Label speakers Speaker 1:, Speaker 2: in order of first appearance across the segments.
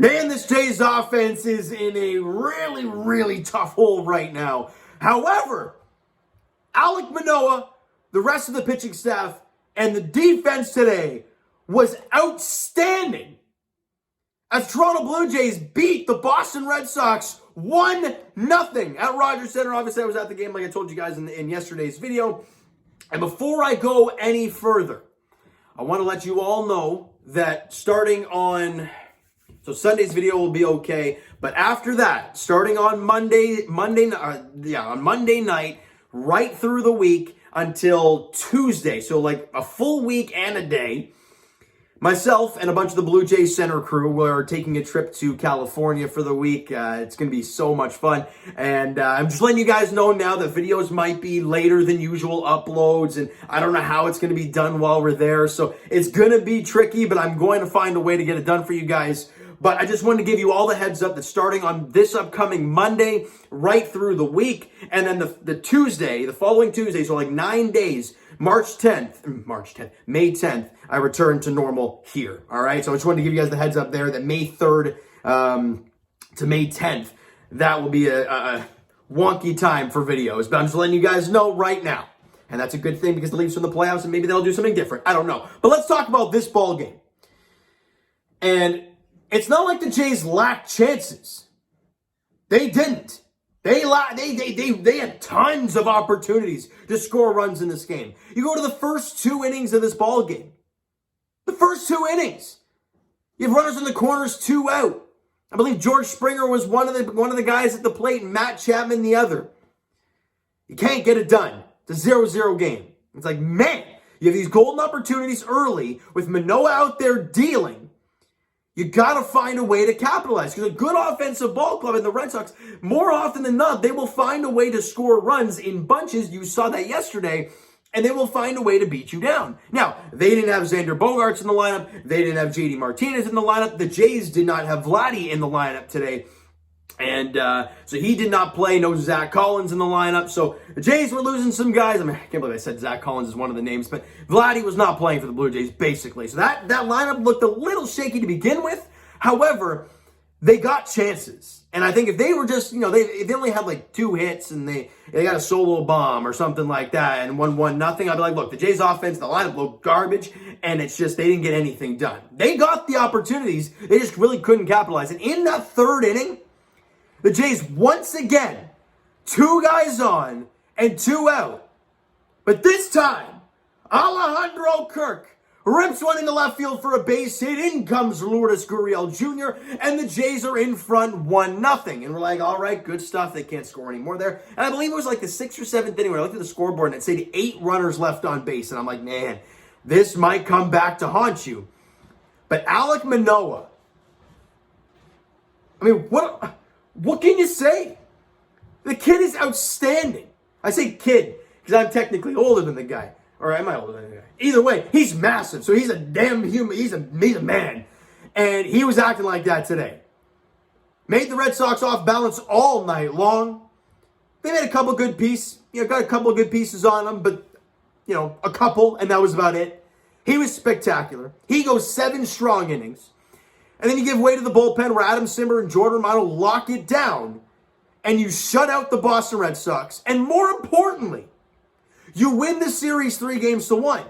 Speaker 1: Man, this Jays offense is in a really, really tough hole right now. However, Alek Manoah, the rest of the pitching staff, and the defense today was outstanding as Toronto Blue Jays beat the Boston Red Sox 1-0 at Rogers Center. Obviously, I was at the game like I told you guys in yesterday's video. And before I go any further, I want to let you all know that starting on... So Sunday's video will be okay, but after that, starting on Monday night, right through the week until Tuesday, so like a full week and a day, myself and a bunch of the Blue Jays center crew were taking a trip to California for the week. It's going to be so much fun. And I'm just letting you guys know now that videos might be later than usual uploads. And I don't know how it's going to be done while we're there. So it's going to be tricky, but I'm going to find a way to get it done for you guys. But I just wanted to give you all the heads up that starting on this upcoming Monday, right through the week, and then the Tuesday, the following Tuesday, so like 9 days, May 10th, I return to normal here, all right? So I just wanted to give you guys the heads up there that May 3rd to May 10th, that will be a wonky time for videos, but I'm just letting you guys know right now. And that's a good thing because the Leafs are in the playoffs and maybe they'll do something different. I don't know. But let's talk about this ball game. And it's not like the Jays lacked chances. They didn't. They had tons of opportunities to score runs in this game. You go to the first 2 innings of this ball game. The first 2 innings. You have runners in the corners, 2 out. I believe George Springer was one of the guys at the plate and Matt Chapman the other. You can't get it done. It's a 0-0 game. It's like, man, you have these golden opportunities early with Manoah out there dealing. You got to find a way to capitalize because a good offensive ball club in the Red Sox, more often than not, they will find a way to score runs in bunches. You saw that yesterday, and they will find a way to beat you down. Now, they didn't have Xander Bogaerts in the lineup. They didn't have JD Martinez in the lineup. The Jays did not have Vladdy in the lineup today. And so he did not play. No Zach Collins in the lineup. So the Jays were losing some guys. I mean, I can't believe I said Zach Collins is one of the names, but Vladdy was not playing for the Blue Jays, basically. So that lineup looked a little shaky to begin with. However, they got chances. And I think if they were just, if they only had like 2 hits and they got a solo bomb or something like that and won 1-0, I'd be like, look, the Jays offense, the lineup looked garbage, and it's just they didn't get anything done. They got the opportunities. They just really couldn't capitalize. And in that 3rd inning, the Jays, once again, 2 guys on and 2 out. But this time, Alejandro Kirk rips one into left field for a base hit. In comes Lourdes Gurriel Jr., and the Jays are in front 1-0. And we're like, all right, good stuff. They can't score anymore there. And I believe it was like the 6th or 7th inning where I looked at the scoreboard and it said 8 runners left on base. And I'm like, man, this might come back to haunt you. But Alek Manoah, I mean, what can you say? The kid is outstanding. I say kid because I'm technically older than the guy. Or am I older than the guy? Either way, he's massive. So he's a damn human. He's a man. And he was acting like that today. Made the Red Sox off balance all night long. They made a couple good pieces. Got a couple of good pieces on them, but, a couple, and that was about it. He was spectacular. He goes 7 strong innings. And then you give way to the bullpen where Adam Simber and Jordan Romano lock it down. And you shut out the Boston Red Sox. And more importantly, you win the series 3-1.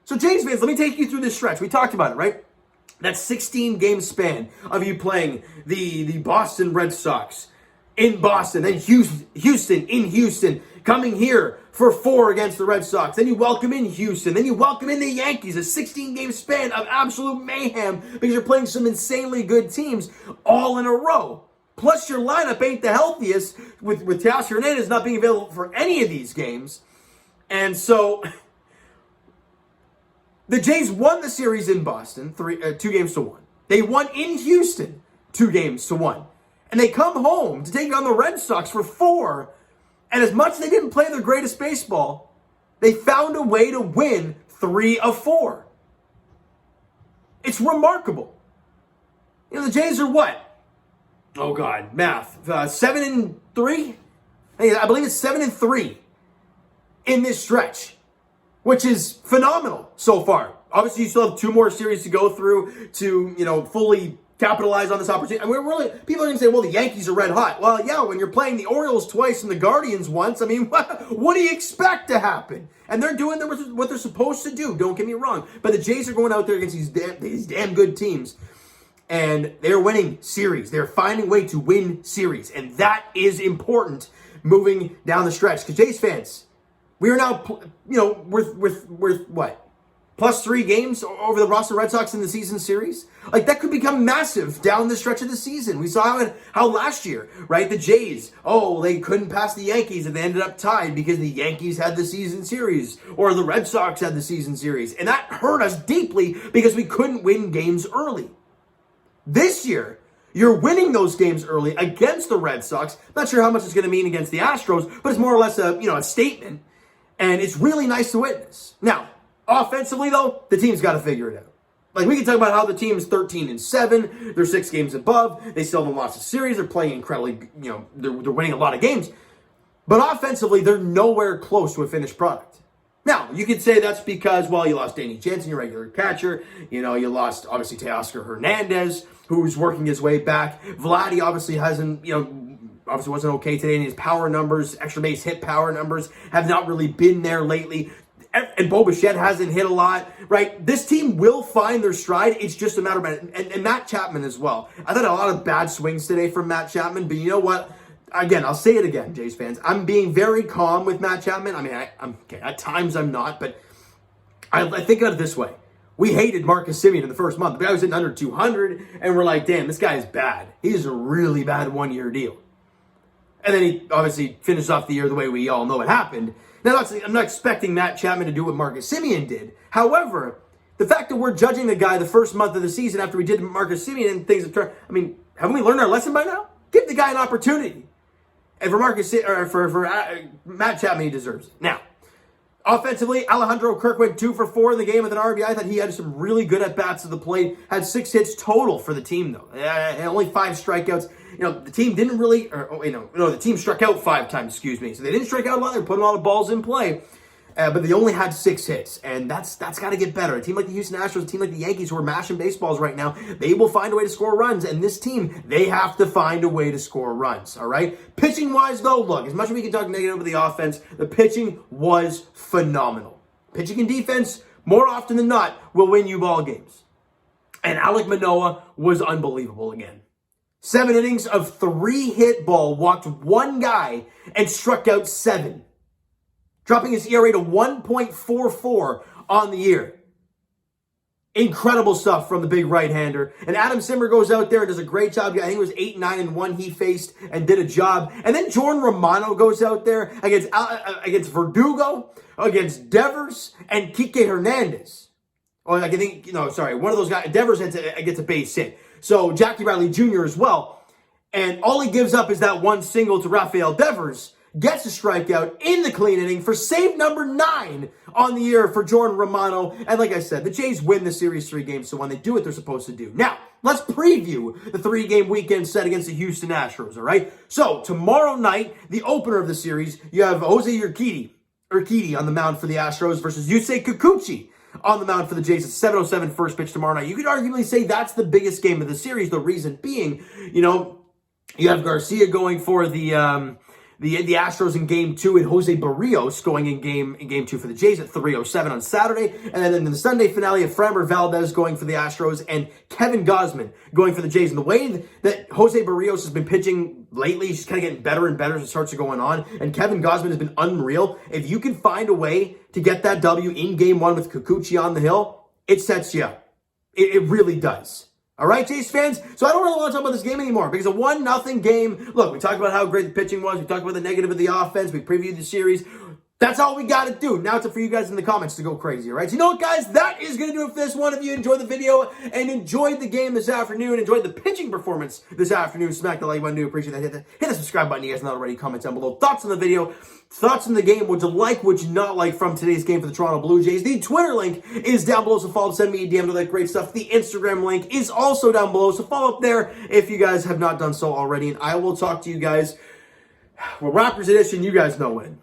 Speaker 1: So Jays fans, let me take you through this stretch. We talked about it, right? That 16-game span of you playing the Boston Red Sox in Boston. Then Houston in Houston. Coming here for 4 against the Red Sox. Then you welcome in Houston. Then you welcome in the Yankees. A 16-game span of absolute mayhem because you're playing some insanely good teams all in a row. Plus your lineup ain't the healthiest with Teoscar Hernandez not being available for any of these games. And so the Jays won the series in Boston 2-1. They won in Houston 2-1. And they come home to take on the Red Sox for 4. And as much as they didn't play their greatest baseball, they found a way to win 3 of 4. It's remarkable. The Jays are what? Oh, God, math. 7-3? I believe it's 7-3 in this stretch, which is phenomenal so far. Obviously, you still have 2 more series to go through to, fully capitalize on this opportunity. And we're really, people are going to say, well, the Yankees are red hot. Well, yeah, when you're playing the Orioles twice and the Guardians once, I mean, what do you expect to happen? And they're doing what they're supposed to do, don't get me wrong. But the Jays are going out there against these damn good teams, and they're winning series. They're finding a way to win series, and that is important moving down the stretch. Because Jays fans, we are now, worth what? +3 games over the Boston Red Sox in the season series. Like, that could become massive down the stretch of the season. We saw how last year, right? The Jays, they couldn't pass the Yankees and they ended up tied because the Yankees had the season series or the Red Sox had the season series. And that hurt us deeply because we couldn't win games early. This year, you're winning those games early against the Red Sox. Not sure how much it's going to mean against the Astros, but it's more or less a statement. And it's really nice to witness. Now, offensively, though, the team's got to figure it out. Like, we can talk about how the team's 13-7. They're 6 games above. They still haven't lost a series. They're playing incredibly, they're winning a lot of games. But offensively, they're nowhere close to a finished product. Now, you could say that's because, you lost Danny Jansen, your regular catcher. You lost, obviously, Teoscar Hernandez, who's working his way back. Vladdy obviously hasn't, obviously wasn't okay today. And his power numbers, extra base hit power numbers, have not really been there lately. And Bo Bichette hasn't hit a lot, right? This team will find their stride. It's just a matter of, and Matt Chapman as well. I thought a lot of bad swings today from Matt Chapman, but you know what? Again, I'll say it again, Jays fans. I'm being very calm with Matt Chapman. I mean, I'm okay. At times I'm not, but I think of it this way. We hated Marcus Semien in the first month. The guy was hitting under 200, and we're like, damn, this guy is bad. He's a really bad one-year deal. And then he obviously finished off the year the way we all know it happened. Now, I'm not expecting Matt Chapman to do what Marcus Semien did. However, the fact that we're judging the guy the first month of the season after we did Marcus Semien and things have turned, I mean, haven't we learned our lesson by now? Give the guy an opportunity. And for Matt Chapman, he deserves it. Now, offensively, Alejandro Kirk went 2 for 4 in the game with an RBI. I thought he had some really good at-bats at the plate. Had 6 hits total for the team, though. And only 5 strikeouts. The team didn't really, the team struck out 5 times, excuse me. So they didn't strike out a lot. They were putting a lot of balls in play. But they only had 6 hits, and that's got to get better. A team like the Houston Astros, a team like the Yankees who are mashing baseballs right now, they will find a way to score runs, and this team, they have to find a way to score runs, all right? Pitching-wise, though, look, as much as we can talk negative of the offense, the pitching was phenomenal. Pitching and defense, more often than not, will win you ball games. And Alek Manoah was unbelievable again. 7 innings of 3-hit ball, walked 1 guy, and struck out 7. Dropping his ERA to 1.44 on the year. Incredible stuff from the big right-hander. And Adam Simmer goes out there and does a great job. I think it was 8, 9, and 1 he faced and did a job. And then Jordan Romano goes out there against Verdugo, against Devers, and Kike Hernandez. One of those guys. Devers gets a base hit. So Jackie Bradley Jr. as well. And all he gives up is that 1 single to Rafael Devers. Gets a strikeout in the clean inning for save number 9 on the year for Jordan Romano. And like I said, the Jays win the series 3 games, so when they do what they're supposed to do. Now, let's preview the 3-game weekend set against the Houston Astros, all right? So, tomorrow night, the opener of the series, you have Jose Urquidy on the mound for the Astros versus Yusei Kikuchi on the mound for the Jays. It's 7:07 first pitch tomorrow night. You could arguably say that's the biggest game of the series. The reason being, you have Garcia going for the Astros in Game 2 and Jose Barrios going in Game 2 for the Jays at 3:07 on Saturday. And then in the Sunday finale, Framber Valdez going for the Astros and Kevin Gausman going for the Jays. And the way that Jose Barrios has been pitching lately, he's kind of getting better and better as it starts going on. And Kevin Gausman has been unreal. If you can find a way to get that W in Game 1 with Kikuchi on the hill, it sets you up. It really does. All right, Jays fans? So I don't really want to talk about this game anymore because a 1-0 game. Look, we talked about how great the pitching was. We talked about the negative of the offense. We previewed the series. That's all we got to do. Now it's up for you guys in the comments to go crazy, all right? So you know what, guys? That is going to do it for this one. If you enjoyed the video and enjoyed the game this afternoon, enjoyed the pitching performance this afternoon, smack the like button. Do appreciate that. Hit the subscribe button. You guys not already. Comment down below. Thoughts on the video. Thoughts on the game. Would you like, would you not like from today's game for the Toronto Blue Jays? The Twitter link is down below, so follow, send me a DM to that great stuff. The Instagram link is also down below, so follow up there if you guys have not done so already. And I will talk to you guys, Raptors edition, you guys know when.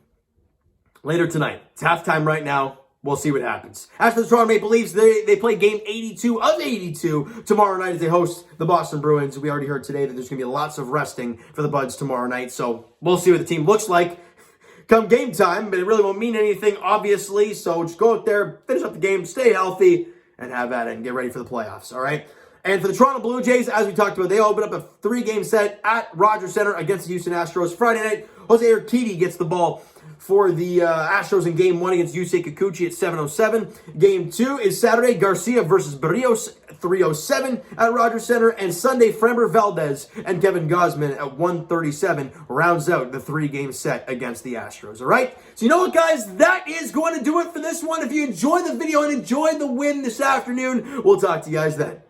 Speaker 1: Later tonight. It's halftime right now. we'll see what happens. As for the Toronto Maple Leafs, they play game 82 of 82 tomorrow night as they host the Boston Bruins. We already heard today that there's going to be lots of resting for the Buds tomorrow night, so we'll see what the team looks like come game time, but it really won't mean anything, obviously, so just go out there, finish up the game, stay healthy, and have at it and get ready for the playoffs, all right? And for the Toronto Blue Jays, as we talked about, they open up a 3-game set at Rogers Center against the Houston Astros. Friday night, Jose Urquidy gets the ball for the Astros in Game 1 against Yusei Kikuchi at 7:07. Game 2 is Saturday, Garcia versus Barrios, 3:07 at Rogers Center. And Sunday, Framber Valdez and Kevin Gausman at 1:37 rounds out the 3-game set against the Astros, all right? So you know what, guys? That is going to do it for this one. If you enjoyed the video and enjoyed the win this afternoon, we'll talk to you guys then.